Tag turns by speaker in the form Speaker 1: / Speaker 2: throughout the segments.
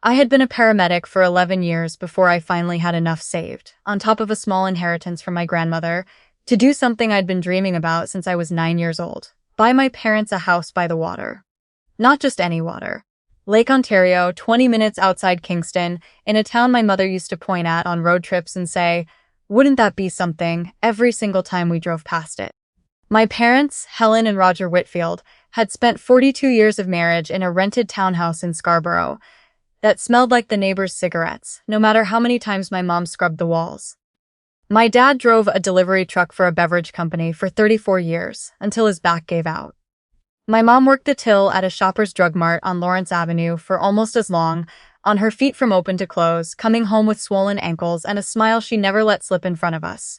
Speaker 1: I had been a paramedic for 11 years before I finally had enough saved, on top of a small inheritance from my grandmother, to do something I'd been dreaming about since I was 9 years old. Buy my parents a house by the water. Not just any water. Lake Ontario, 20 minutes outside Kingston, in a town my mother used to point at on road trips and say, "Wouldn't that be something?" every single time we drove past it. My parents, Helen and Roger Whitfield, had spent 42 years of marriage in a rented townhouse in Scarborough that smelled like the neighbors' cigarettes, no matter how many times my mom scrubbed the walls. My dad drove a delivery truck for a beverage company for 34 years, until his back gave out. My mom worked the till at a Shoppers Drug Mart on Lawrence Avenue for almost as long, on her feet from open to close, coming home with swollen ankles and a smile she never let slip in front of us.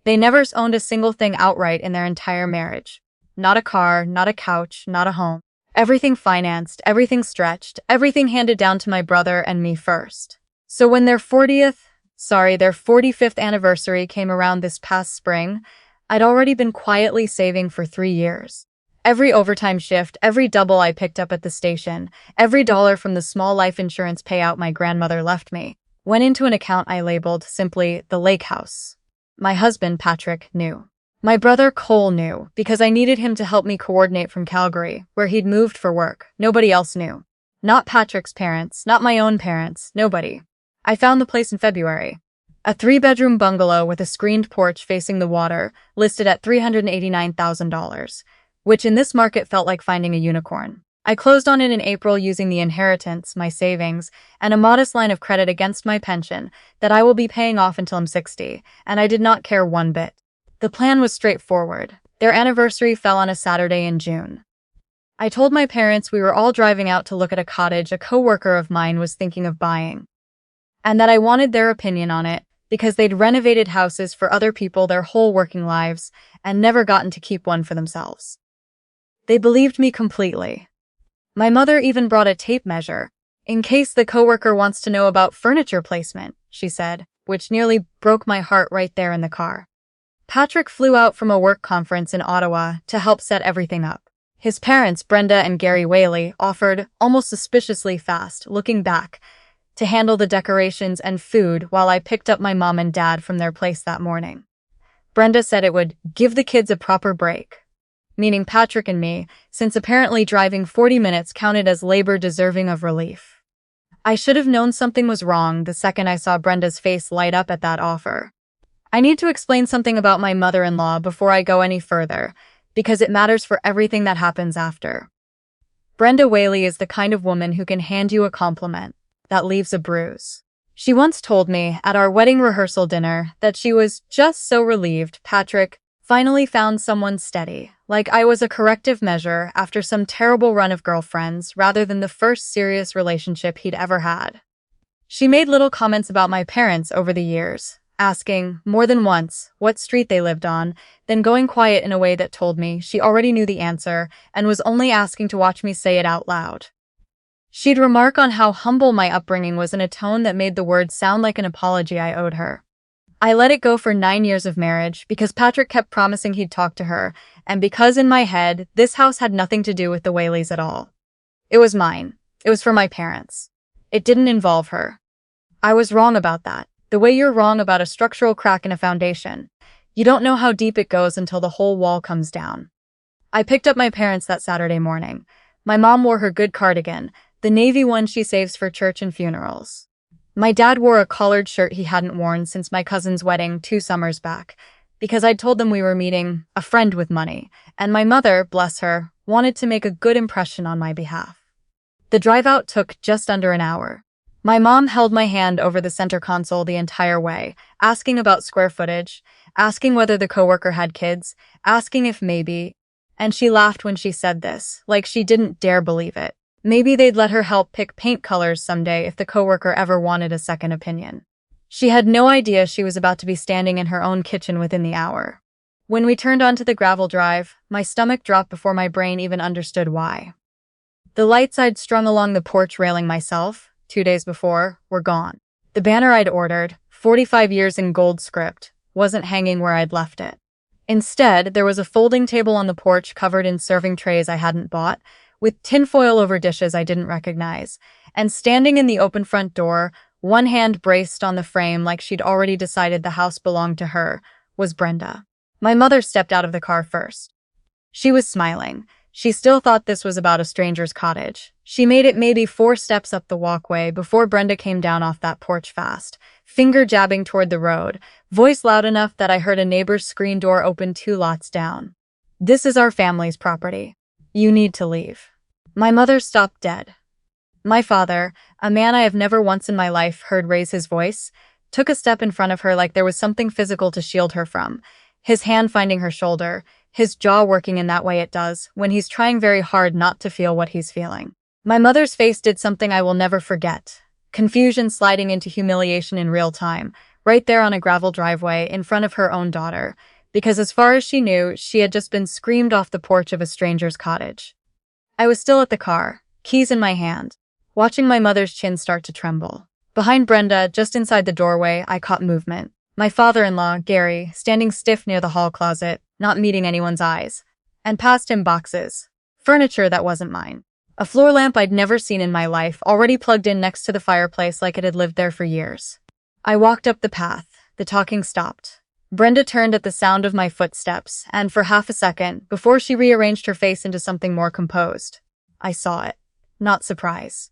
Speaker 1: They never owned a single thing outright in their entire marriage. Not a car, not a couch, not a home. Everything financed, everything stretched, everything handed down to my brother and me first. So when their 45th anniversary came around this past spring, I'd already been quietly saving for 3 years. Every overtime shift, every double I picked up at the station, every dollar from the small life insurance payout my grandmother left me, went into an account I labeled simply the Lake House. My husband, Patrick, knew. My brother, Cole, knew, because I needed him to help me coordinate from Calgary, where he'd moved for work. Nobody else knew. Not Patrick's parents, not my own parents, nobody. I found the place in February. A 3-bedroom bungalow with a screened porch facing the water, listed at $389,000, which in this market felt like finding a unicorn. I closed on it in April using the inheritance, my savings, and a modest line of credit against my pension that I will be paying off until I'm 60, and I did not care one bit. The plan was straightforward. Their anniversary fell on a Saturday in June. I told my parents we were all driving out to look at a cottage a coworker of mine was thinking of buying, and that I wanted their opinion on it because they'd renovated houses for other people their whole working lives and never gotten to keep one for themselves. They believed me completely. My mother even brought a tape measure, in case the coworker wants to know about furniture placement, she said, which nearly broke my heart right there in the car. Patrick flew out from a work conference in Ottawa to help set everything up. His parents, Brenda and Gary Whaley, offered, almost suspiciously fast, looking back, to handle the decorations and food while I picked up my mom and dad from their place that morning. Brenda said it would give the kids a proper break, meaning Patrick and me, since apparently driving 40 minutes counted as labor deserving of relief. I should have known something was wrong the second I saw Brenda's face light up at that offer. I need to explain something about my mother-in-law before I go any further, because it matters for everything that happens after. Brenda Whaley is the kind of woman who can hand you a compliment that leaves a bruise. She once told me at our wedding rehearsal dinner that she was just so relieved Patrick finally found someone steady, like I was a corrective measure after some terrible run of girlfriends rather than the first serious relationship he'd ever had. She made little comments about my parents over the years, asking, more than once, what street they lived on, then going quiet in a way that told me she already knew the answer and was only asking to watch me say it out loud. She'd remark on how humble my upbringing was in a tone that made the words sound like an apology I owed her. I let it go for 9 years of marriage because Patrick kept promising he'd talk to her, and because in my head, this house had nothing to do with the Whaleys at all. It was mine. It was for my parents. It didn't involve her. I was wrong about that, the way you're wrong about a structural crack in a foundation. You don't know how deep it goes until the whole wall comes down. I picked up my parents that Saturday morning. My mom wore her good cardigan, the navy one she saves for church and funerals. My dad wore a collared shirt he hadn't worn since my cousin's wedding 2 summers back, because I'd told them we were meeting a friend with money, and my mother, bless her, wanted to make a good impression on my behalf. The drive out took just under an hour. My mom held my hand over the center console the entire way, asking about square footage, asking whether the coworker had kids, asking if maybe, and she laughed when she said this, like she didn't dare believe it. Maybe they'd let her help pick paint colors someday if the coworker ever wanted a second opinion. She had no idea she was about to be standing in her own kitchen within the hour. When we turned onto the gravel drive, my stomach dropped before my brain even understood why. The lights I'd strung along the porch railing myself, 2 days before, were gone. The banner I'd ordered, 45 years in gold script, wasn't hanging where I'd left it. Instead, there was a folding table on the porch covered in serving trays I hadn't bought, with tinfoil over dishes I didn't recognize, and standing in the open front door, one hand braced on the frame like she'd already decided the house belonged to her, was Brenda. My mother stepped out of the car first. She was smiling. She still thought this was about a stranger's cottage. She made it maybe 4 steps up the walkway before Brenda came down off that porch fast, finger jabbing toward the road, voice loud enough that I heard a neighbor's screen door open 2 lots down. "This is our family's property. You need to leave." My mother stopped dead. My father, a man I have never once in my life heard raise his voice, took a step in front of her like there was something physical to shield her from, his hand finding her shoulder, his jaw working in that way it does when he's trying very hard not to feel what he's feeling. My mother's face did something I will never forget. Confusion sliding into humiliation in real time, right there on a gravel driveway in front of her own daughter, because as far as she knew, she had just been screamed off the porch of a stranger's cottage. I was still at the car, keys in my hand, watching my mother's chin start to tremble. Behind Brenda, just inside the doorway, I caught movement. My father-in-law, Gary, standing stiff near the hall closet, not meeting anyone's eyes. And past him boxes. Furniture that wasn't mine. A floor lamp I'd never seen in my life, already plugged in next to the fireplace like it had lived there for years. I walked up the path. The talking stopped. Brenda turned at the sound of my footsteps, and for half a second, before she rearranged her face into something more composed, I saw it. Not surprise.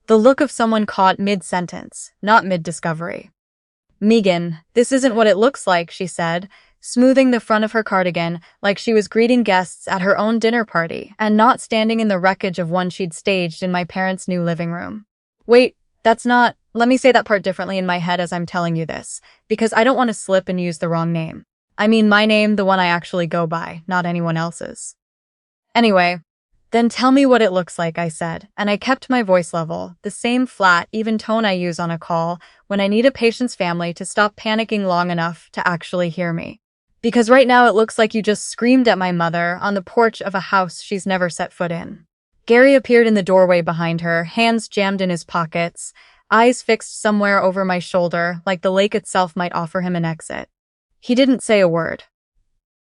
Speaker 1: The look of someone caught mid-sentence, not mid-discovery. "Megan, this isn't what it looks like," she said, smoothing the front of her cardigan like she was greeting guests at her own dinner party and not standing in the wreckage of one she'd staged in my parents' new living room. "Wait, that's not— let me say that part differently in my head as I'm telling you this, because I don't want to slip and use the wrong name. I mean my name, the one I actually go by, not anyone else's." "Anyway, then tell me what it looks like," I said, and I kept my voice level, the same flat, even tone I use on a call when I need a patient's family to stop panicking long enough to actually hear me. "Because right now it looks like you just screamed at my mother on the porch of a house she's never set foot in." Gary appeared in the doorway behind her, hands jammed in his pockets, eyes fixed somewhere over my shoulder like the lake itself might offer him an exit. He didn't say a word.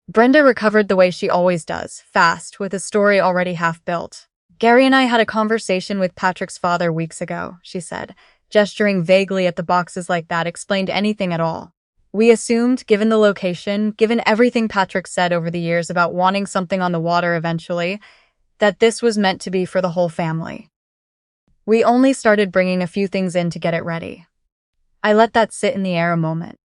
Speaker 1: Brenda recovered the way she always does, fast, with a story already half built. "Gary and I had a conversation with Patrick's father weeks ago," she said, gesturing vaguely at the boxes like that explained anything at all. "We assumed, given the location, given everything Patrick said over the years about wanting something on the water eventually, that this was meant to be for the whole family. We only started bringing a few things in to get it ready." I let that sit in the air a moment.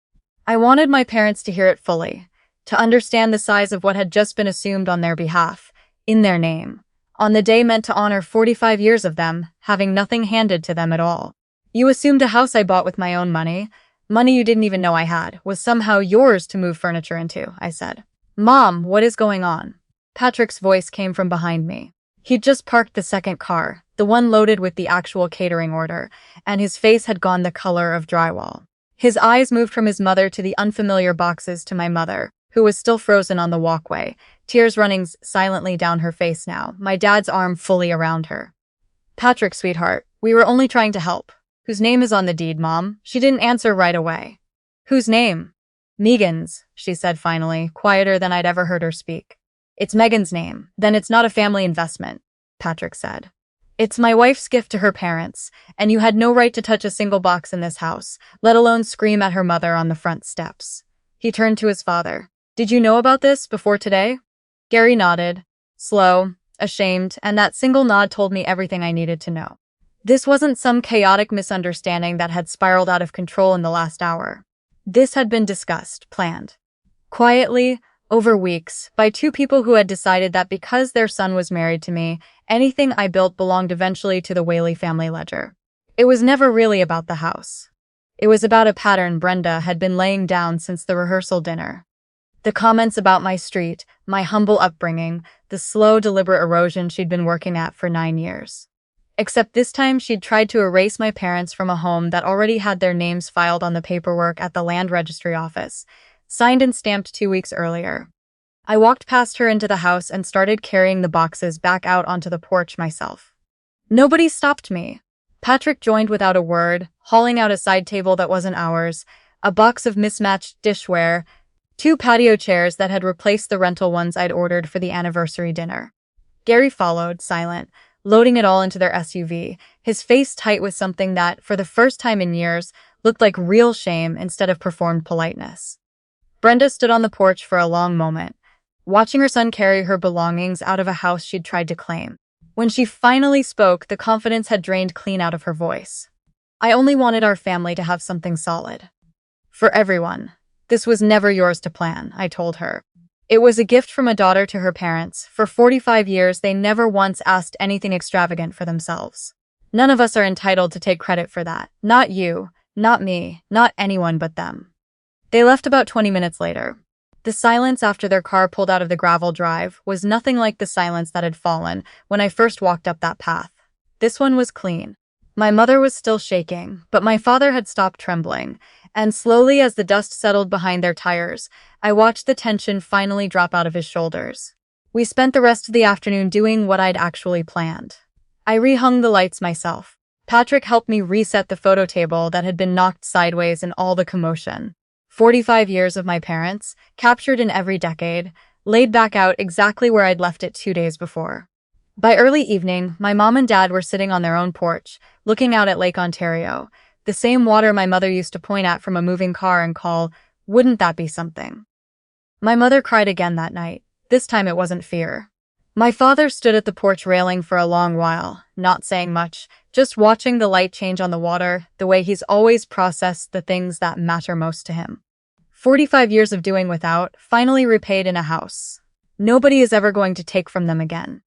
Speaker 1: I wanted my parents to hear it fully, to understand the size of what had just been assumed on their behalf, in their name, on the day meant to honor 45 years of them, having nothing handed to them at all. "You assumed a house I bought with my own money you didn't even know I had, was somehow yours to move furniture into," I said. "Mom, what is going on?" Patrick's voice came from behind me. He'd just parked the second car, the one loaded with the actual catering order, and his face had gone the color of drywall. His eyes moved from his mother to the unfamiliar boxes to my mother, who was still frozen on the walkway, tears running silently down her face now, my dad's arm fully around her. "Patrick, sweetheart, we were only trying to help." "Whose name is on the deed, Mom?" She didn't answer right away. "Whose name?" "Megan's," she said finally, quieter than I'd ever heard her speak. "It's Megan's name. Then it's not a family investment," Patrick said. "It's my wife's gift to her parents, and you had no right to touch a single box in this house, let alone scream at her mother on the front steps." He turned to his father. "Did you know about this before today?" Gary nodded, slow, ashamed, and that single nod told me everything I needed to know. This wasn't some chaotic misunderstanding that had spiraled out of control in the last hour. This had been discussed, planned, quietly, over weeks, by 2 people who had decided that because their son was married to me, anything I built belonged eventually to the Whaley family ledger. It was never really about the house. It was about a pattern Brenda had been laying down since the rehearsal dinner. The comments about my street, my humble upbringing, the slow, deliberate erosion she'd been working at for 9 years. Except this time she'd tried to erase my parents from a home that already had their names filed on the paperwork at the land registry office, signed and stamped 2 weeks earlier. I walked past her into the house and started carrying the boxes back out onto the porch myself. Nobody stopped me. Patrick joined without a word, hauling out a side table that wasn't ours, a box of mismatched dishware, 2 patio chairs that had replaced the rental ones I'd ordered for the anniversary dinner. Gary followed, silent, loading it all into their SUV, his face tight with something that, for the first time in years, looked like real shame instead of performed politeness. Brenda stood on the porch for a long moment, watching her son carry her belongings out of a house she'd tried to claim. When she finally spoke, the confidence had drained clean out of her voice. "I only wanted our family to have something solid. For everyone. This was never yours to plan," I told her. It was a gift from a daughter to her parents. For 45 years, they never once asked anything extravagant for themselves. None of us are entitled to take credit for that. Not you, not me, not anyone but them. They left about 20 minutes later. The silence after their car pulled out of the gravel drive was nothing like the silence that had fallen when I first walked up that path. This one was clean. My mother was still shaking, but my father had stopped trembling, and slowly as the dust settled behind their tires, I watched the tension finally drop out of his shoulders. We spent the rest of the afternoon doing what I'd actually planned. I rehung the lights myself. Patrick helped me reset the photo table that had been knocked sideways in all the commotion. 45 years of my parents, captured in every decade, laid back out exactly where I'd left it 2 days before. By early evening, my mom and dad were sitting on their own porch, looking out at Lake Ontario, the same water my mother used to point at from a moving car and call, "Wouldn't that be something?" My mother cried again that night. This time it wasn't fear. My father stood at the porch railing for a long while, not saying much, just watching the light change on the water, the way he's always processed the things that matter most to him. 45 years of doing without, finally repaid in a house. Nobody is ever going to take from them again.